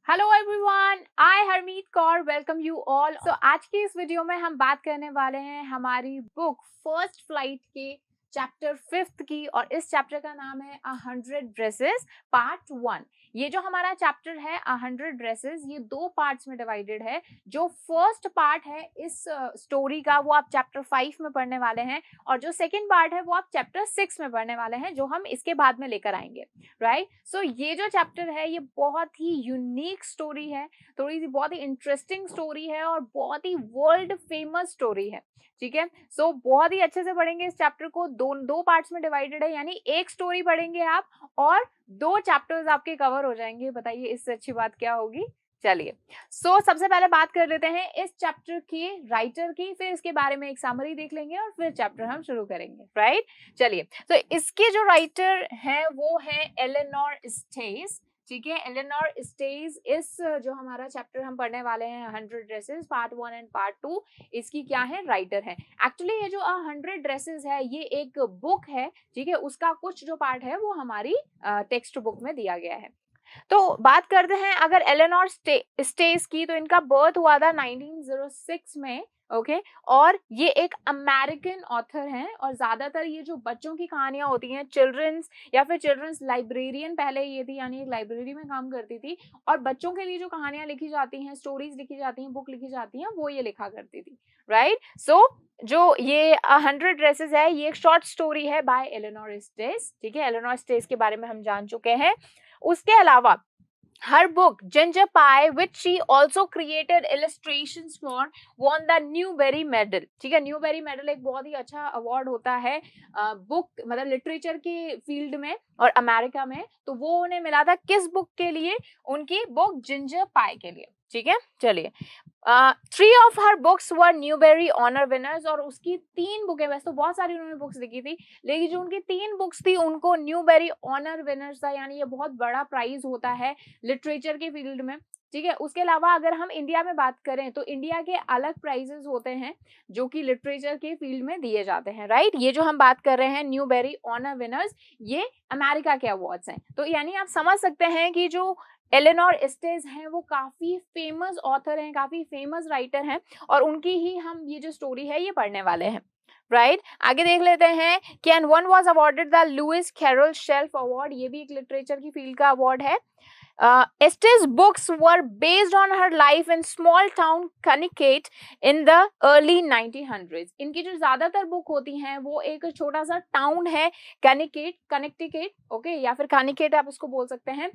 Hello everyone, I Harmeet Kaur welcome you all. आज की इस वीडियो में हम बात करने वाले हैं हमारी बुक फर्स्ट फ्लाइट के चैप्टर 5th की, और इस चैप्टर का नाम है 100 ड्रेसेस पार्ट 1। ये जो हमारा चैप्टर है 100 ड्रेसेस, ये दो पार्ट्स में डिवाइडेड है। जो फर्स्ट पार्ट है इस स्टोरी का वो आप चैप्टर 5 में पढ़ने वाले हैं, और जो सेकेंड पार्ट है वो आप चैप्टर 6 में पढ़ने वाले हैं, जो हम इसके बाद में लेकर आएंगे। राइट, सो ये जो चैप्टर है ये बहुत ही यूनिक स्टोरी है, थोड़ी सी बहुत ही इंटरेस्टिंग स्टोरी है और बहुत ही वर्ल्ड फेमस स्टोरी है। ठीक है, सो बहुत ही अच्छे से पढ़ेंगे इस चैप्टर को। दो पार्ट्स में डिवाइडेड है, यानी एक स्टोरी पढ़ेंगे आप और दो चैप्टर्स आपके कवर हो जाएंगे। बताइए इससे अच्छी बात क्या होगी। चलिए, सबसे पहले बात कर लेते हैं इस चैप्टर की राइटर की, फिर इसके बारे में एक समरी देख लेंगे और फिर चैप्टर हम शुरू करेंगे। राइट, चलिए, तो इसके जो राइटर हैं वो है एलेनोर स्टेस। ठीक है, एलेनोर स्टेस इस जो हमारा चैप्टर हम पढ़ने वाले हैं 100 ड्रेसेस पार्ट 1 एंड पार्ट 2, इसकी क्या है, राइटर है। एक्चुअली ये जो 100 ड्रेसेस है ये एक बुक है। ठीक है, उसका कुछ जो पार्ट है वो हमारी टेक्स्ट बुक में दिया गया है। तो बात करते हैं अगर एलेनोर स्टेस की, तो इनका बर्थ हुआ था 1906 में। ओके, और ये एक अमेरिकन ऑथर हैं, और ज्यादातर ये जो बच्चों की कहानियां होती हैं, चिल्ड्रंस या फिर चिल्ड्रंस लाइब्रेरियन पहले ये थी, यानी एक लाइब्रेरी में काम करती थी, और बच्चों के लिए जो कहानियां लिखी जाती हैं, स्टोरीज लिखी जाती हैं, बुक लिखी जाती हैं, वो ये लिखा करती थी। राइट, जो ये 100 ड्रेसेस है ये एक शॉर्ट स्टोरी है बाय एलेनोर स्टेस। ठीक है, एलेनोर स्टेस के बारे में हम जान चुके हैं। उसके अलावा her book Ginger Pie, which she also created illustrations for, won the Newbery Medal। ठीक है, न्यूबेरी मेडल एक बहुत ही अच्छा अवार्ड होता है बुक मतलब लिटरेचर के फील्ड में और अमेरिका में। तो वो उन्हें मिला था किस बुक के लिए, उनकी बुक जिंजर पाई के लिए। ठीक है, चलिए, 3 of her books were Newbery Honor winners, और उसकी 3 बुकें, वैसे तो बहुत सारी उन्होंने बुक्स लिखी थी, लेकिन जो उनकी 3 बुक्स थी उनको न्यूबेरी ऑनर विनर्स था, यानी ये बहुत बड़ा प्राइज होता है लिटरेचर के फील्ड में। ठीक है, उसके अलावा अगर हम इंडिया में बात करें तो इंडिया के अलग प्राइजेस होते हैं जो कि लिटरेचर के फील्ड में दिए जाते हैं। राइट, ये जो हम बात कर रहे हैं न्यूबेरी ऑनर विनर्स, ये अमेरिका के अवार्ड्स हैं। तो यानी आप समझ सकते हैं कि जो एलेनोर स्टेस हैं वो काफी फेमस ऑथर हैं, काफी फेमस राइटर हैं, और उनकी ही हम ये जो स्टोरी है ये पढ़ने वाले हैं। राइट, आगे देख लेते हैं कि and one was awarded the Lewis Carroll shelf award, ये भी एक लिटरेचर की फील्ड का अवार्ड है। Estes books were based on her life in small town Connecticut in the early 1900s। इनकी जो ज्यादातर बुक होती हैं वो एक छोटा सा टाउन है कनेक्टिकट, ओके, या फिर कनेक्टिकट आप इसको बोल सकते हैं।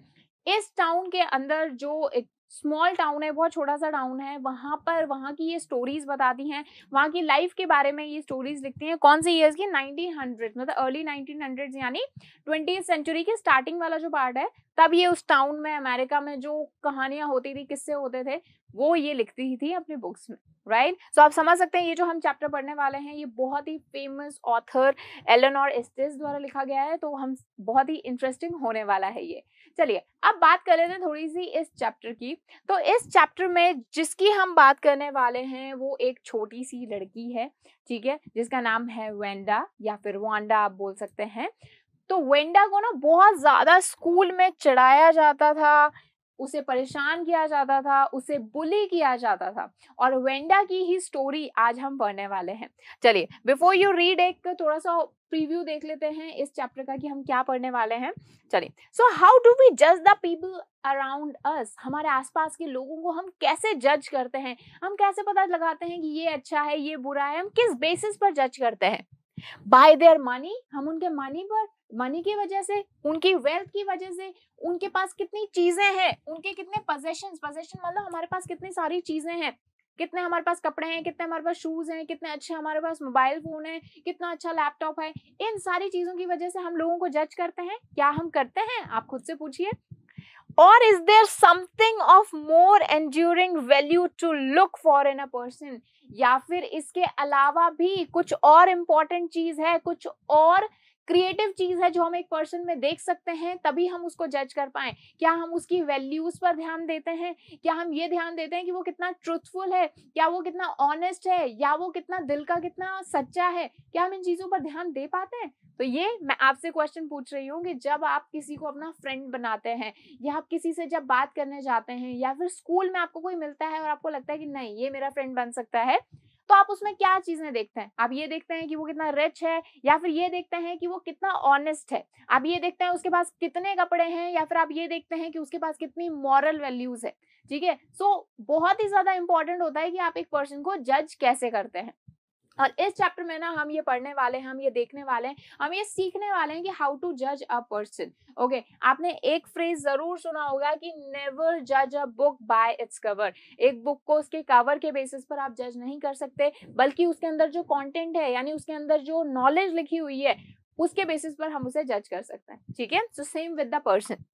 इस टाउन के अंदर जो एक स्मॉल टाउन है, बहुत छोटा सा टाउन है, वहां पर वहां की ये स्टोरीज बताती हैं, वहां की लाइफ के बारे में ये स्टोरीज लिखती हैं। कौन सी ईयर्स की, 1900 मतलब अर्ली 1900 यानी 20th सेंचुरी के स्टार्टिंग वाला जो पार्ट है, तब ये उस टाउन में अमेरिका में जो कहानियां होती थी, किस्से होते थे, वो ये लिखती थी अपनी बुक्स में। राइट, सो आप समझ सकते हैं ये जो हम चैप्टर पढ़ने वाले हैं ये बहुत ही फेमस ऑथर एलेनोर एस्टेस द्वारा लिखा गया है, तो हम बहुत ही इंटरेस्टिंग होने वाला है ये। चलिए, अब बात कर लेते हैं थोड़ी सी इस चैप्टर की। तो इस चैप्टर में जिसकी हम बात करने वाले हैं वो एक छोटी सी लड़की है। ठीक है, जिसका नाम है वेंडा या फिर वांडा आप बोल सकते हैं। तो वेंडा को ना बहुत ज्यादा स्कूल में चिढ़ाया जाता था, उसे परेशान किया जाता था, उसे बुली किया जाता था, और वेंडा की ही स्टोरी आज हम पढ़ने वाले हैं। चलिए, बिफोर यू रीड एक थोड़ा सा प्रीव्यू देख लेते हैं इस चैप्टर का कि हम क्या पढ़ने वाले हैं। चलिए, सो हाउ डू वी जज द पीपल अराउंड अस, हमारे आसपास के लोगों को हम कैसे जज करते हैं, हम कैसे पता लगाते हैं कि ये अच्छा है ये बुरा है, हम किस बेसिस पर जज करते हैं। बाय देयर मनी, हम उनके मनी की वजह से, उनकी वेल्थ की वजह से, उनके पास कितनी चीजें हैं, उनके कितने पोजेशन मतलब हमारे पास कितनी सारी चीजें हैं, कितने हमारे पास कपड़े हैं, कितने हमारे पास शूज हैं, कितने अच्छे हमारे पास मोबाइल फोन है, कितना अच्छा लैपटॉप है। इन सारी चीजों की वजह से हम लोगों को जज करते हैं। क्या हम करते हैं, आप खुद से पूछिए। और is there something of more enduring value to look for in a person, या फिर इसके अलावा भी कुछ और इम्पोर्टेंट चीज है, कुछ और क्रिएटिव चीज है जो हम एक पर्सन में देख सकते हैं, तभी हम उसको जज कर पाए। क्या हम उसकी वैल्यूज पर ध्यान देते हैं, क्या हम ये ध्यान देते हैं कि वो कितना ट्रूथफुल है, क्या वो कितना ऑनेस्ट है, या वो कितना दिल का कितना सच्चा है, क्या हम इन चीजों पर ध्यान दे पाते हैं? तो ये मैं आपसे क्वेश्चन पूछ रही हूँ कि जब आप किसी को अपना फ्रेंड बनाते हैं, या आप किसी से जब बात करने जाते हैं, या फिर स्कूल में आपको कोई मिलता है और आपको लगता है कि नहीं ये मेरा फ्रेंड बन सकता है, तो आप उसमें क्या चीजें देखते हैं? आप ये देखते हैं कि वो कितना रिच है, या फिर ये देखते हैं कि वो कितना ऑनेस्ट है, आप ये देखते हैं उसके पास कितने कपड़े हैं, या फिर आप ये देखते हैं कि उसके पास कितनी मॉरल वैल्यूज है। ठीक है, सो बहुत ही ज्यादा इंपॉर्टेंट होता है कि आप एक पर्सन को जज कैसे करते हैं। और इस चैप्टर में ना हम ये पढ़ने वाले हैं, हम ये देखने वाले हैं, हम ये सीखने वाले हैं कि हाउ टू जज अ पर्सन। ओके, आपने एक फ्रेज जरूर सुना होगा कि नेवर जज a book by its cover. एक बुक को उसके कवर के बेसिस पर आप जज नहीं कर सकते, बल्कि उसके अंदर जो कंटेंट है, यानी उसके अंदर जो नॉलेज लिखी हुई है, उसके बेसिस पर हम उसे जज कर सकते हैं। ठीक है, so same with the person.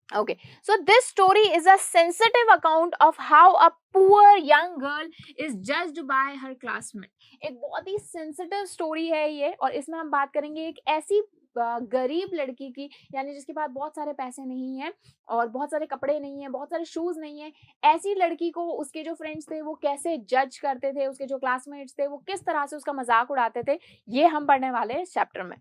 Okay, so this story is a sensitive account of how a poor young girl is judged by her classmate। एक बहुत ही सेंसिटिव स्टोरी है ये, और इसमें हम बात करेंगे एक ऐसी गरीब लड़की की, यानी जिसके पास बहुत सारे पैसे नहीं हैं और बहुत सारे कपड़े नहीं हैं, बहुत सारे शूज नहीं हैं। ऐसी लड़की को उसके जो फ्रेंड्स थे वो कैसे जज करते थे, उसके जो क्लासमेट्स थे वो किस तरह से उसका मजाक उड़ाते थे, ये हम पढ़ने वाले हैं इस चैप्टर में।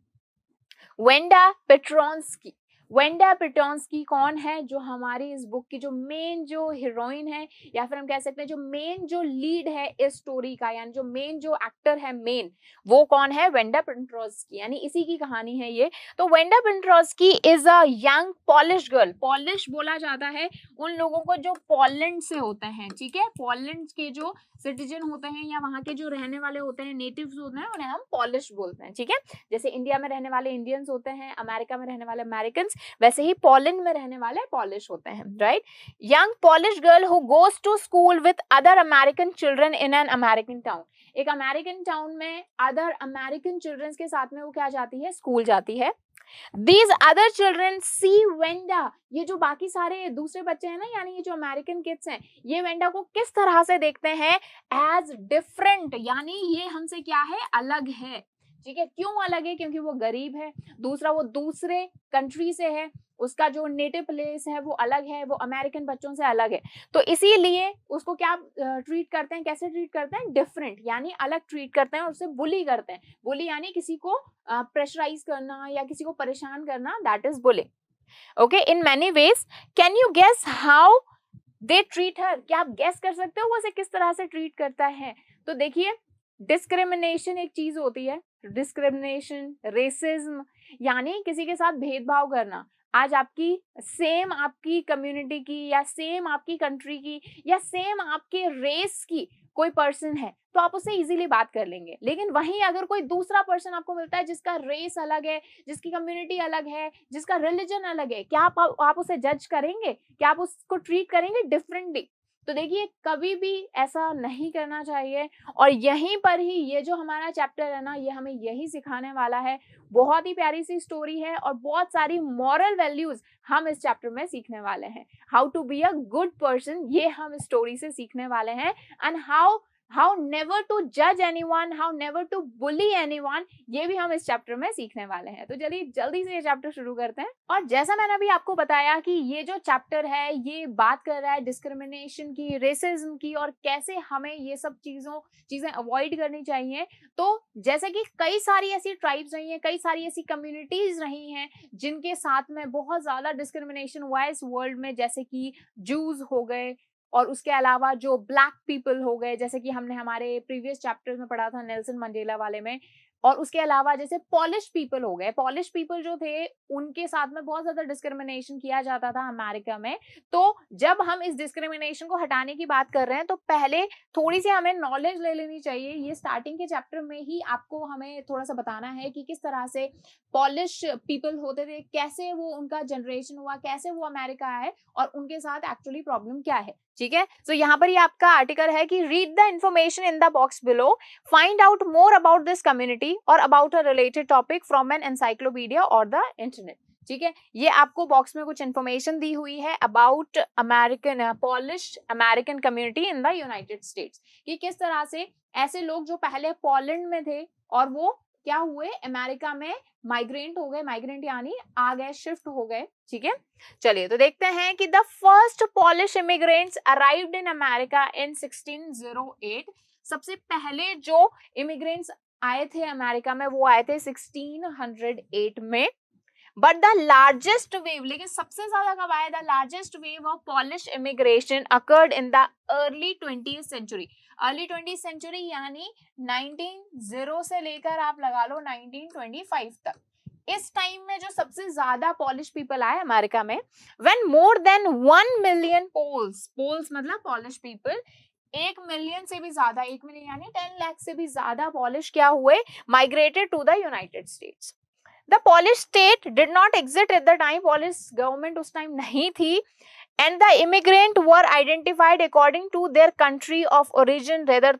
Wanda Petronski. वेंडा पेट्रोन्स्की कौन है? जो हमारी इस बुक की जो मेन जो हीरोइन है, या फिर हम कह सकते हैं जो मेन जो लीड है इस स्टोरी का, यानी जो मेन जो एक्टर है मेन, वो कौन है? वेंडा पेट्रोन्स्की, यानी इसी की कहानी है ये। तो Wanda Petronski is a young Polish girl. Polish बोला जाता है उन लोगों को जो पोलैंड से होते हैं। ठीक है, पोलैंड के जो सिटीजन होते हैं या वहां के जो रहने वाले होते हैं, नेटिव्स होते हैं, उन्हें हम पॉलिश बोलते हैं। ठीक है, जैसे इंडिया में रहने वाले इंडियंस होते हैं, अमेरिका में रहने वाले अमेरिकन, वैसे ही पोलैंड में रहने वाले पॉलिश होते हैं, right. Young Polish girl who goes to school with other American children in an American town. एक अमेरिकन टाउन में अदर अमेरिकन चिल्ड्रन के साथ में वो क्या जाती है? स्कूल जाती है। These other children see Wanda. ये जो बाकी सारे दूसरे बच्चे हैं ना, यानी ये जो अमेरिकन किड्स हैं, ये वेंडा को किस तरह से देखते हैं? एज डिफरेंट, यानी ये हमसे क्या है? अलग है। ठीक है, क्यों अलग है? क्योंकि वो गरीब है, दूसरा वो दूसरे कंट्री से है, उसका जो नेटिव प्लेस है वो अलग है, वो अमेरिकन बच्चों से अलग है, तो इसीलिए उसको क्या ट्रीट करते हैं? कैसे ट्रीट करते हैं? डिफरेंट, यानी अलग ट्रीट करते हैं, और उससे बुली करते हैं। बुली यानी किसी को प्रेशराइज करना या किसी को परेशान करना, that is bullying. Okay, in many ways. Can you guess how they treat her? क्या आप गेस कर सकते हो वो उसे किस तरह से ट्रीट करता है? तो देखिए, डिस्क्रिमिनेशन एक चीज होती है, डिस्क्रिमिनेशन, रेसिज्म, यानी किसी के साथ भेदभाव करना। आज आपकी सेम आपकी कम्युनिटी की, या सेम आपकी कंट्री की, या सेम आपके रेस की कोई पर्सन है, तो आप उससे इजीली बात कर लेंगे। लेकिन वहीं अगर कोई दूसरा पर्सन आपको मिलता है जिसका रेस अलग है, जिसकी कम्युनिटी अलग है, जिसका रिलीजन अलग है, क्या आप उसे जज करेंगे? क्या आप उसको ट्रीट करेंगे डिफरेंटली? तो देखिए, कभी भी ऐसा नहीं करना चाहिए। और यहीं पर ही ये जो हमारा चैप्टर है ना, ये हमें यही सिखाने वाला है। बहुत ही प्यारी सी स्टोरी है, और बहुत सारी मॉरल वैल्यूज हम इस चैप्टर में सीखने वाले हैं। How to be a good person, ये हम इस स्टोरी से सीखने वाले हैं। एंड हाउ नेवर टू जज anyone, how never to bully anyone, ये भी हम इस चैप्टर में सीखने वाले हैं। तो चलिए जल्दी से ये चैप्टर शुरू करते हैं। और जैसा मैंने अभी आपको बताया कि ये जो चैप्टर है ये बात कर रहा है डिस्क्रिमिनेशन की, रेसिज्म की, और कैसे हमें ये सब चीजें अवॉइड करनी चाहिए। तो जैसे कि कई सारी ऐसी ट्राइब्स रही हैं, कई सारी ऐसी कम्युनिटीज रही हैं जिनके साथ में बहुत ज्यादा डिस्क्रिमिनेशन हुआ है इस वर्ल्ड में, जैसे कि जूज हो गए, और उसके अलावा जो ब्लैक पीपल हो गए, जैसे कि हमने हमारे प्रीवियस चैप्टर में पढ़ा था नेल्सन मंडेला वाले में। और उसके अलावा जैसे पॉलिश पीपल हो गए, पॉलिश पीपल जो थे उनके साथ में बहुत ज्यादा डिस्क्रिमिनेशन किया जाता था अमेरिका में। तो जब हम इस डिस्क्रिमिनेशन को हटाने की बात कर रहे हैं, तो पहले थोड़ी सी हमें नॉलेज ले लेनी चाहिए। ये स्टार्टिंग के चैप्टर में ही आपको हमें थोड़ा सा बताना है कि किस तरह से पॉलिश पीपल होते थे, कैसे वो उनका जनरेशन हुआ, कैसे वो अमेरिका आए, और उनके साथ एक्चुअली प्रॉब्लम क्या है। ठीक है, तो यहाँ पर ये आपका आर्टिकल है कि read the information in the box below, find out more about this community or about a related topic from an encyclopedia or the internet. ठीक है, ये आपको बॉक्स में कुछ इन्फॉर्मेशन दी हुई है about American polish American community in the United states, कि किस तरह से ऐसे लोग जो पहले पोलैंड में थे और वो क्या हुए, अमेरिका में माइग्रेंट हो गए, माइग्रेंट यानी आ गए, शिफ्ट हो गए, ठीक है। चलिए तो देखते हैं कि the first Polish immigrants arrived in America in 1608। सबसे पहले जो इमिग्रेंट्स आए थे अमेरिका में वो आए थे 1608 में। बट द लार्जेस्ट वेव, लेकिन सबसे ज्यादा कब आया, the largest wave of Polish immigration occurred in the early 20th century. Early 20th century यानी 1900 से लेकर आप लगा लो 1925 तक। इस टाइम में जो सबसे ज्यादा पॉलिश पीपल आए अमेरिका में, when more than 1 million Poles, Poles मतलब पॉलिश पीपल, 1 मिलियन से भी ज्यादा, 1 मिलियन यानी 10 लाख से भी ज्यादा पॉलिश क्या हुए, migrated to the United States. The Polish state did not exist at the time, Polish government उस टाइम नहीं थी, and the immigrant were identified according to their country of origin rather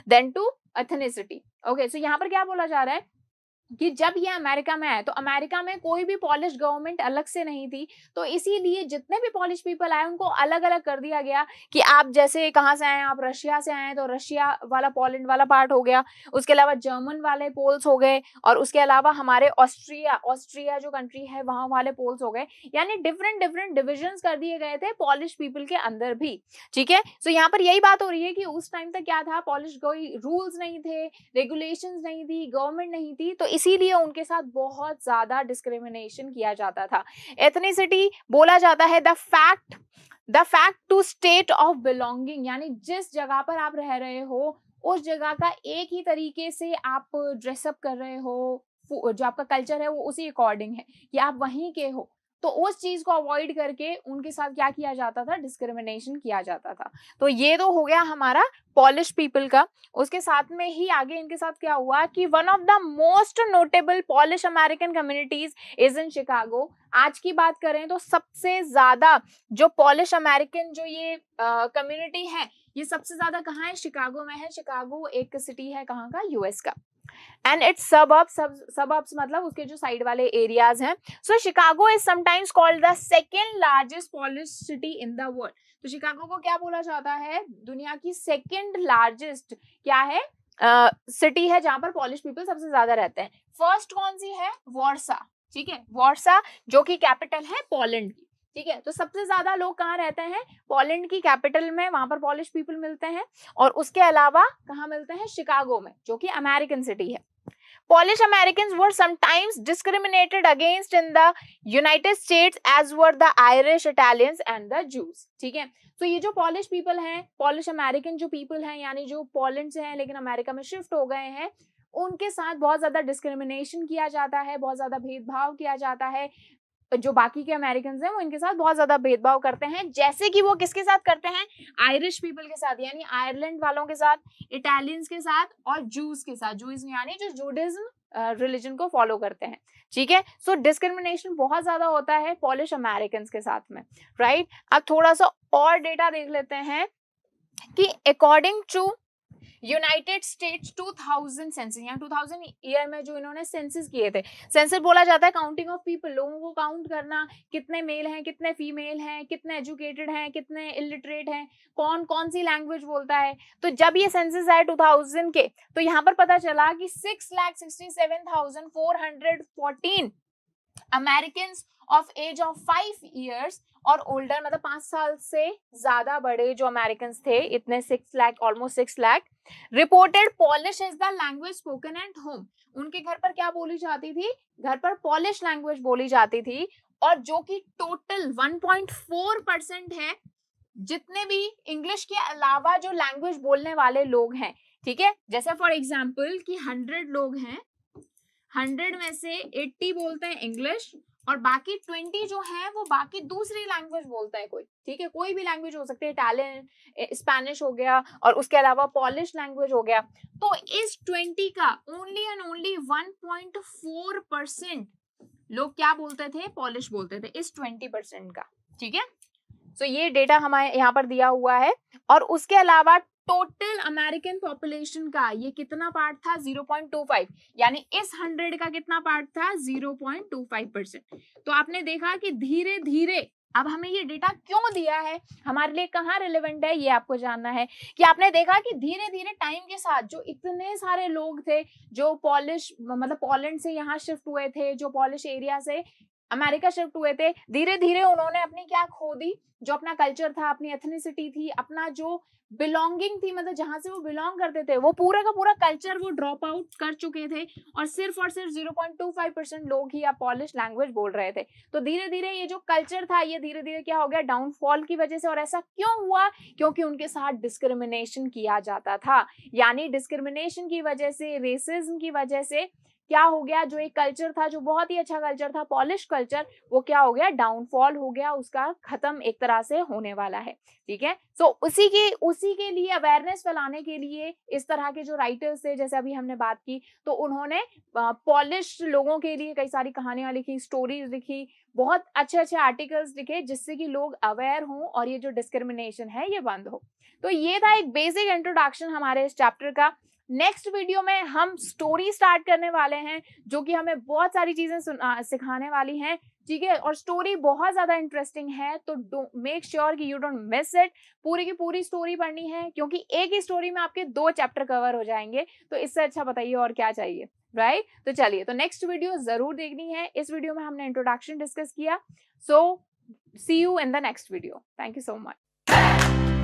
than to ethnicity. Okay, so यहाँ पर क्या बोला जा रहा है कि जब ये अमेरिका में आए तो अमेरिका में कोई भी पॉलिश गवर्नमेंट अलग से नहीं थी, तो इसीलिए जितने भी पॉलिश पीपल आए उनको अलग अलग कर दिया गया कि आप जैसे कहाँ से आए, आप रशिया से आए तो रशिया वाला पोलैंड वाला पार्ट हो गया, उसके अलावा जर्मन वाले पोल्स हो गए, और उसके अलावा हमारे ऑस्ट्रिया जो कंट्री है वहां वाले पोल्स हो गए, यानी डिफरेंट डिफरेंट डिविजन्स कर दिए गए थे पॉलिश पीपल के अंदर भी, ठीक है। सो यहाँ पर यही बात हो रही है कि उस टाइम तक क्या था, पॉलिश कोई रूल्स नहीं थे, रेगुलेशंस नहीं थी, गवर्नमेंट नहीं थी, तो इसीलिए उनके साथ बहुत ज्यादा डिस्क्रिमिनेशन किया जाता था। एथनिसिटी बोला जाता है the fact to state of belonging, यानी जिस जगह पर आप रह रहे हो उस जगह का एक ही तरीके से आप ड्रेसअप कर रहे हो, जो आपका कल्चर है वो उसी अकॉर्डिंग है कि आप वहीं के हो, तो उस चीज को अवॉइड करके उनके साथ क्या किया जाता था, डिस्क्रिमिनेशन किया जाता था। तो ये तो हो गया हमारा पॉलिश पीपल का। उसके साथ में ही आगे इनके साथ क्या हुआ कि one of the most notable polish American communities is in Chicago. आज की बात करें तो सबसे ज्यादा जो पॉलिश अमेरिकन जो ये कम्युनिटी है, ये सबसे ज्यादा कहाँ है, शिकागो में है। शिकागो एक सिटी है कहाँ का, यूएस का। एंड इट्स सबअर्ब्स मतलब उसके जो साइड वाले एरियाज हैं। So Chicago is sometimes called the second largest Polish city in the world. तो शिकागो को क्या बोला जाता है, दुनिया की सेकेंड लार्जेस्ट क्या है, सिटी है जहां पर पॉलिश पीपल सबसे ज्यादा रहते हैं। फर्स्ट कौन सी है, वॉर्सा, ठीक है, वॉर्सा जो कि कैपिटल है पोलैंड की, ठीक है। तो सबसे ज्यादा लोग कहाँ रहते हैं, पोलैंड की कैपिटल में, वहां पर पॉलिश पीपल मिलते हैं, और उसके अलावा कहाँ मिलते हैं, शिकागो में, जो कि अमेरिकन सिटी है। Polish Americans were sometimes discriminated against in the United States as were the Irish, Italians and the Jews, ठीक है। तो ये जो पॉलिश पीपल हैं, पॉलिश अमेरिकन जो पीपल हैं, यानी जो पोलैंड से हैं लेकिन अमेरिका में शिफ्ट हो गए हैं, उनके साथ बहुत ज्यादा डिस्क्रिमिनेशन किया जाता है, बहुत ज्यादा भेदभाव किया जाता है। जो बाकी के अमेरिकन हैं वो इनके साथ बहुत ज्यादा भेदभाव करते हैं, जैसे कि वो किसके साथ करते हैं, आयरिश पीपल के साथ, यानी आयरलैंड वालों के साथ, इटालियंस के साथ और जूस के साथ। जूस यानी जो जूडिज्म रिलीजन को फॉलो करते हैं, ठीक है। सो डिस्क्रिमिनेशन बहुत ज्यादा होता है पॉलिश अमेरिकन के साथ में, राइट। अब थोड़ा सा और डेटा देख लेते हैं कि according to United States 2000 census, यहाँ 2000 ईयर में जो इन्होंने सेंसस किए थे, सेंसस बोला जाता है काउंटिंग ऑफ पीपल, लोगों को काउंट करना, कितने मेल हैं, कितने फीमेल हैं, कितने एजुकेटेड हैं, कितने इलिटरेट हैं, कौन कौन सी लैंग्वेज बोलता है। तो जब ये सेंसस आए 2000 के, तो यहाँ पर पता चला कि 6,67,414 American of age of 5 years और ओल्डर, मतलब 5 साल से ज्यादा बड़े जो अमेरिकन थे, इतने 6 lakh, almost 6 lakh, reported polish is the language spoken at home. उनके घर पर क्या बोली जाती थी, घर पर पॉलिश लैंग्वेज बोली जाती थी, और जो कि टोटल 1.4% है जितने भी इंग्लिश के अलावा जो लैंग्वेज बोलने वाले लोग हैं, ठीक है। जैसे फॉर एग्जाम्पल कि 100 लोग हैं, 100 में से 80 बोलते हैं इंग्लिश और बाकी 20 जो है वो बाकी दूसरी लैंग्वेज बोलता है कोई, ठीक है। कोई भी लैंग्वेज हो सकती है, इटालियन, स्पेनिश हो गया, और उसके अलावा पॉलिश लैंग्वेज हो गया। तो इस 20 का ओनली एंड ओनली 1.4% लोग क्या बोलते थे, पॉलिश बोलते थे, इस 20% का, ठीक है। तो ये डेटा हमारे यहाँ पर दिया हुआ है। और उसके अलावा टोटल अमेरिकन पॉपुलेशन का ये कितना पार्ट था, 0.25, यानी इस 100 का कितना पार्ट था, 0.25%। तो आपने देखा कि धीरे धीरे अब हमें ये डेटा क्यों दिया है, हमारे लिए कहाँ रिलेवेंट है, ये आपको जानना है कि आपने देखा कि धीरे धीरे टाइम के साथ जो इतने सारे लोग थे जो पॉलिश मतलब पोलैंड से यहाँ शिफ्ट हुए थे, जो पॉलिश एरिया से अमेरिका शिफ्ट हुए थे, धीरे धीरे उन्होंने अपनी क्या खो दी, जो अपना कल्चर था, अपनी एथनिसिटी थी, अपना जो बिलोंगिंग थी, मतलब जहां से वो बिलोंग करते थे, वो पूरा का पूरा कल्चर वो ड्रॉप आउट कर चुके थे और सिर्फ 0.25% लोग ही अब पॉलिश लैंग्वेज बोल रहे थे। तो धीरे धीरे ये जो कल्चर था ये धीरे धीरे क्या हो गया, डाउनफॉल की वजह से। और ऐसा क्यों हुआ, क्योंकि उनके साथ डिस्क्रिमिनेशन किया जाता था, यानी डिस्क्रिमिनेशन की वजह से, रेसिज्म की वजह से क्या हो गया, जो एक कल्चर था, जो बहुत ही अच्छा कल्चर था, पॉलिश कल्चर, वो क्या हो गया, डाउनफॉल हो गया, उसका खत्म एक तरह से होने वाला है। ठीक है, सो उसी के लिए अवेयरनेस फैलाने के लिए इस तरह के जो राइटर्स थे, जैसे अभी हमने बात की, तो उन्होंने पॉलिश लोगों के लिए कई सारी कहानियां लिखी, स्टोरीज लिखी, बहुत अच्छे अच्छे आर्टिकल्स लिखे, जिससे कि लोग अवेयर हों और ये जो डिस्क्रिमिनेशन है ये बंद हो। तो ये था एक बेसिक इंट्रोडक्शन हमारे इस चैप्टर का। नेक्स्ट वीडियो में हम स्टोरी स्टार्ट करने वाले हैं, जो कि हमें बहुत सारी चीजें सिखाने वाली हैं। ठीक है, और स्टोरी बहुत ज्यादा इंटरेस्टिंग है, तो मेक श्योर कि यू डोंट मिस इट। पूरी की पूरी स्टोरी पढ़नी है, क्योंकि एक ही स्टोरी में आपके 2 चैप्टर कवर हो जाएंगे, तो इससे अच्छा बताइए और क्या चाहिए, राइट? तो चलिए, तो नेक्स्ट वीडियो जरूर देखनी है। इस वीडियो में हमने इंट्रोडक्शन डिस्कस किया, so see you in the next video. Thank you so much.